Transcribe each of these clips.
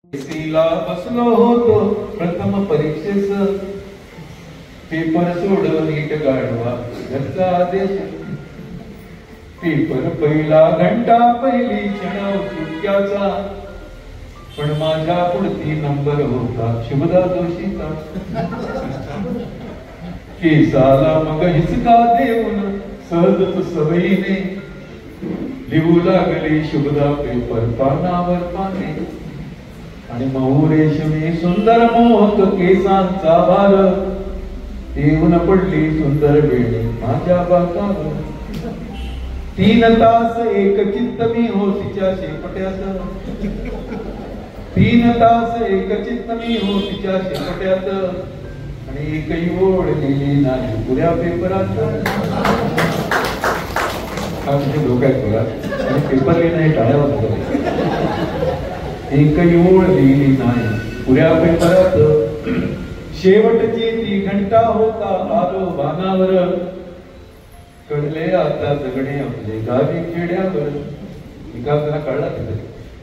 एसीला बसलो होतो प्रथम परीक्षेच पेपर सोडव नीट गाढवा घरचा आदेश. पेपर पहिला घंटा पहिली क्षण सुट्याचा पण माझ्या पुढती नंबर होता शुभदा जोशीचा. केसाला मग हिसका देऊन सहजच सवयीने लिहू लागली शुभदा पेपर पानावर पाने. आणि मऊ रेशमी सुंदर मोहक केसांचा भार येऊन पडली सुंदर वेणी माझ्या बाकावर. 3 तास एक चित्त मी हो तिच्या शेपट्यात. 3 तास एक चित्त मी हो तिच्या शेपट्यात. आणि एकही ओळ लिहिली नाही पुऱ्या पेपरात. म्हणजे डोक्यात बघा आणि पेपर लिहिणं हे टाळ्यावर. एकही ओळ लिहिली नाही पुऱ्या पेपरात. शेवटची ती घंटा होता आलो बाणावर. कळले आता जगणे आपले गावी खेड्यावर. विकासाला कळला तिथे.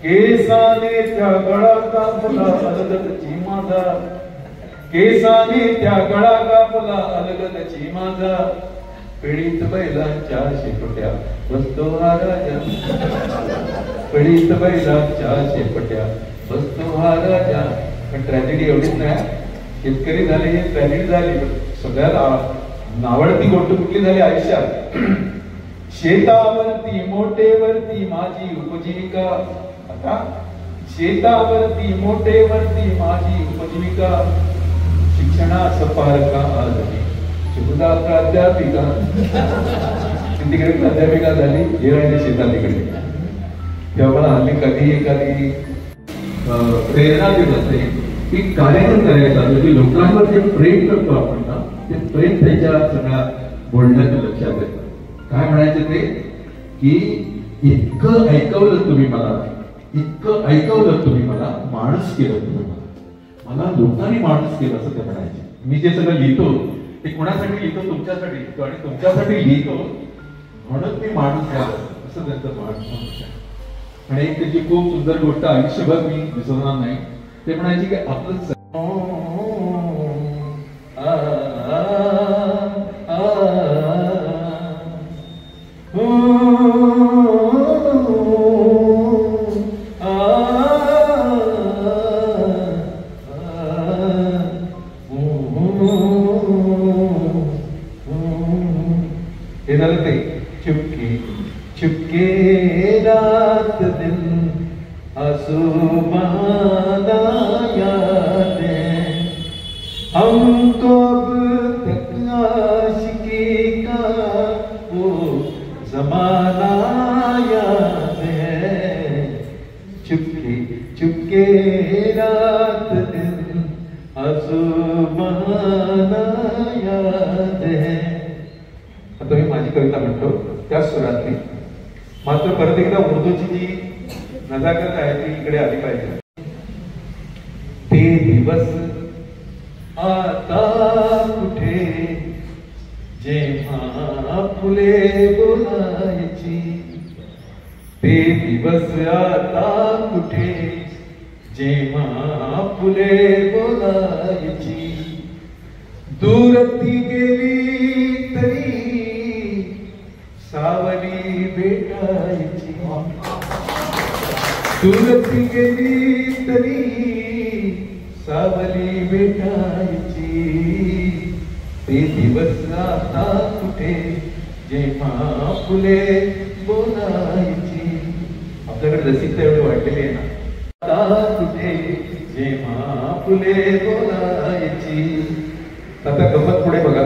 केसाने त्या गळा कापला अलगदची माझा. केसाने त्या गळा कापला अलगदची माझा. पिढीत बैलांच्या शेपट्या बसतो हा राजा. पिढीत बैलांच्या शेपट्या बसतो हा राजा. पण ट्रॅजेडी एवढीच नाही. शेतकरी झाले ही ट्रॅजेडी झाली. सगळ्याला नावडती गोष्ट कुठली झाली आयुष्यात. शेतावरती मोठेवरती माझी उपजीविका. आता शेतावरती मोठेवरती माझी उपजीविका. शिक्षणास पारका आजही शुभदा प्राध्यापिका. तिकडे प्राध्यापिका झाली हे राहिले शेतालीकडे. तेव्हा मला हल्ली कधी एखादी प्रेरणा देत असते की कार्यक्रम करायचा म्हणजे लोकांवर जे प्रेम करतो आपण ना ते प्रेम त्याच्या सगळ्या बोलण्यात लक्षात येतं. काय म्हणायचं ते की इतकं ऐकवलं तुम्ही मला. इतकं ऐकवलं तुम्ही मला. माणूस केलं तुम्ही मला लोकांनी माणूस केलं असं ते म्हणायचे. मी जे सगळं लिहितो ते कोणासाठी लिहितो तुमच्यासाठी लिहितो आणि तुमच्यासाठी लिहितो म्हणून मी माणूस झालो असं त्यांचं माणूस. आणि एक त्याची खूप सुंदर गोष्ट आयुष्यभर मी विसरणार नाही. ते म्हणायचे की आपलं हे झालं ते. चुपके चुपके रात दिन आसुमाना यादें हमको अब तक आशिकी का वो जमाना याद है. चुपके चुपके रात दिन आसुमाना याद है. आता मी माझी कविता म्हणतो त्याच सुरातली. मात्र परत एकदा उर्दूची जी नजाकत आहे ती इकडे आली पाहिजे. ते दिवस आता कुठे जेव्हा फुले बोलायची. ते दिवस आता कुठे जेव्हा फुले बोलायची. दूर ती गेली तरी सावली भेटायची. दूर ती गेली तरी सावली भेटायची. ते दिवस आता कुठे जेव्हा फुले बोलायची. आपल्याकडे रसिकता एवढे वाढलेली आहे ना. आता कुठे जेव्हा फुले बोलायची. आता गमत पुढे बघा.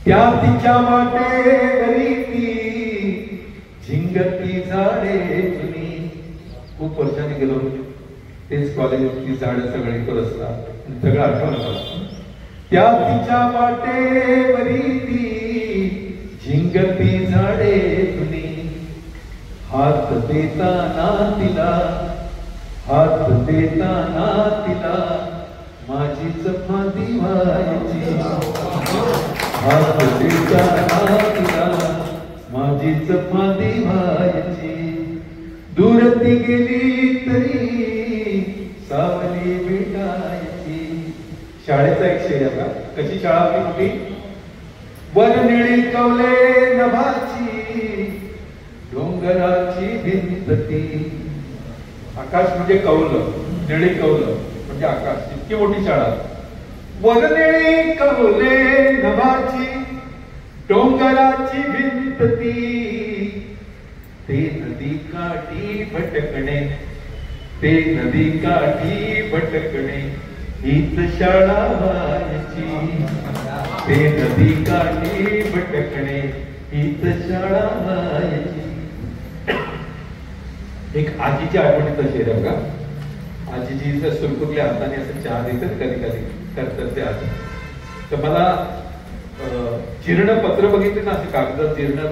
त्या तिच्या वाटेवरी ती झिंगती झाडे जुनी. खूप वर्षांनी गेलो तेच कॉलेजची झाडं सगळे करत असतात सगळं आठवलं. त्या तिच्या वाटेवरी ती झिंगती झाडे जुनी. हात देताना तिला हात देताना तिला माझीच फांदी व्हायची. हात देताना तिला माझीच फांदी व्हायची. दूर ती गेली तरी सावली भेटायची. शाळेचा एक शेर आहे. कशी शाळा आपली मोठी. वर निळी कवले नभाची डोंगराची भिंत ती. आकाश म्हणजे कौलं, निळी कौलं म्हणजे आकाश. इतकी मोठी शाळा. वर निळी कवले नभाची डोंगराची भिंत ती. ते नदी काठी भटकणे, ते नदी काठी भटकणे हीच शाळा व्हायची. ते नदी काठी भटकणे हीच शाळा व्हायची. एक आजीच्या आठवणीचा शेर आहे बघा. आजीची सुरकुतल्या हाताने असं चहा देतात कधी कधी करतात ते आजी. तर मला जीर्ण पत्र बघितले ना, असे कागदात जीर्ण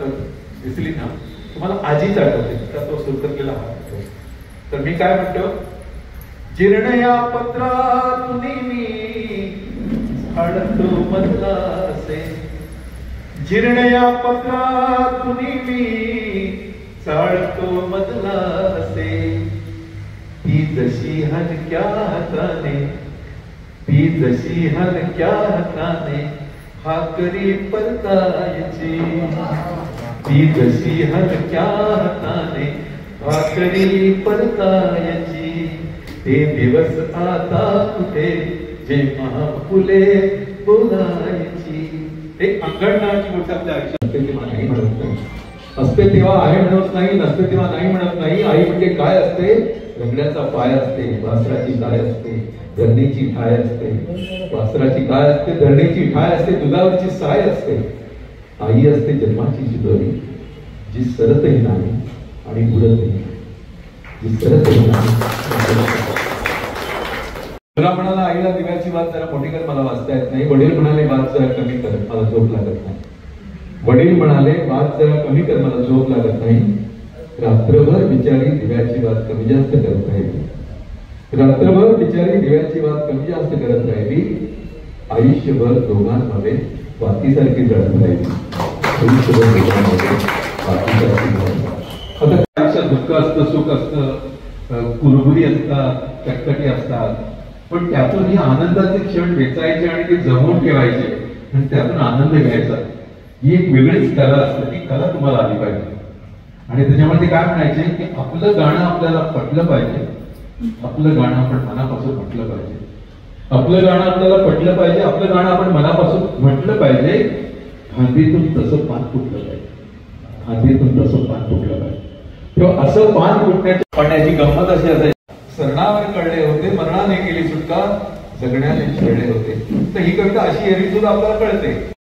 दिसली ना, तुम्हाला आजीच आठवते का तो सुरकुतलेला हात. तर मी काय म्हणतो, जीर्ण या पत्रातून मी झाडतो मधला असे. जीर्ण या पत्रातून मी चाळतो मधला असे. ती जशी हलक्या हाताने, ती जशी हलक्या हाताने हाकरी परतायची. ती जशी हलक्या हाताने भाकरी परतायची. ते दिवस आता कुठे जेव्हा फुले बोलायची. एक अंगणनाची गोष्ट आपल्या आयुष्यात तेव्हा नाही म्हणत नाही. असते तेव्हा आहे म्हणत नाही, नसते तेव्हा नाही म्हणत नाही. आई म्हणजे काय असते. रगड्याचा पाय असते, वासराची गाय असते, धरणीची ठाय असते. वासराची गाय असते, धरणीची ठाय असते, दुधावरची साय असते. आई असते जन्माची शिदोरी, जी सरतही नाही आणि उडतही नाही. जी सरतही नाही. मुलगा म्हणाला आईला दिव्याची वात जरा मोठी कर, मला वाचता येत नाही. वडील म्हणाले वात जरा कमी कर, मला झोप लागत नाही. वडील म्हणाले वात जरा कमी कर, मला झोप लागत नाही. रात्रभर बिचारी दिव्याची वात कमी जास्त करत राहिली. रात्रभर बिचारी दिव्याची वात कमी जास्त करत राहिली. आयुष्यभर दोघांमध्ये वातीसारखी जळत राहिली. आयुष्यभर दोघांमध्ये वातीसारखी जळत. आता आयुष्यात दुःख असतं, सुख असतं, कुरबुरी असतात, चटकटी असतात, पण त्यातून ही आनंदाचे क्षण वेचायचे आणि ते जमवून ठेवायचे आणि त्यातून आनंद घ्यायचा. ही एक वेगळीच कला असते. ती कला तुम्हाला आली पाहिजे. आणि त्याच्यामध्ये ते काय म्हणायचे की आपलं गाणं आपल्याला पटलं पाहिजे. आपलं गाणं आपण मनापासून म्हटलं पाहिजे. आपलं गाणं आपल्याला पटलं पाहिजे. आपलं गाणं आपण मनापासून म्हटलं पाहिजे. खांदीतून तसं पान फुटलं पाहिजे. खांदीतून तसं पान फुटलं पाहिजे. तेव्हा असं पान फुटण्याची पडण्याची गंमत अशी असायची. सरणावर कळले होते, मरणाने केली सुटका, जगण्याने छेडले होते. तर ही कविता अशी एरवी सुद्धा आपल्याला कळते.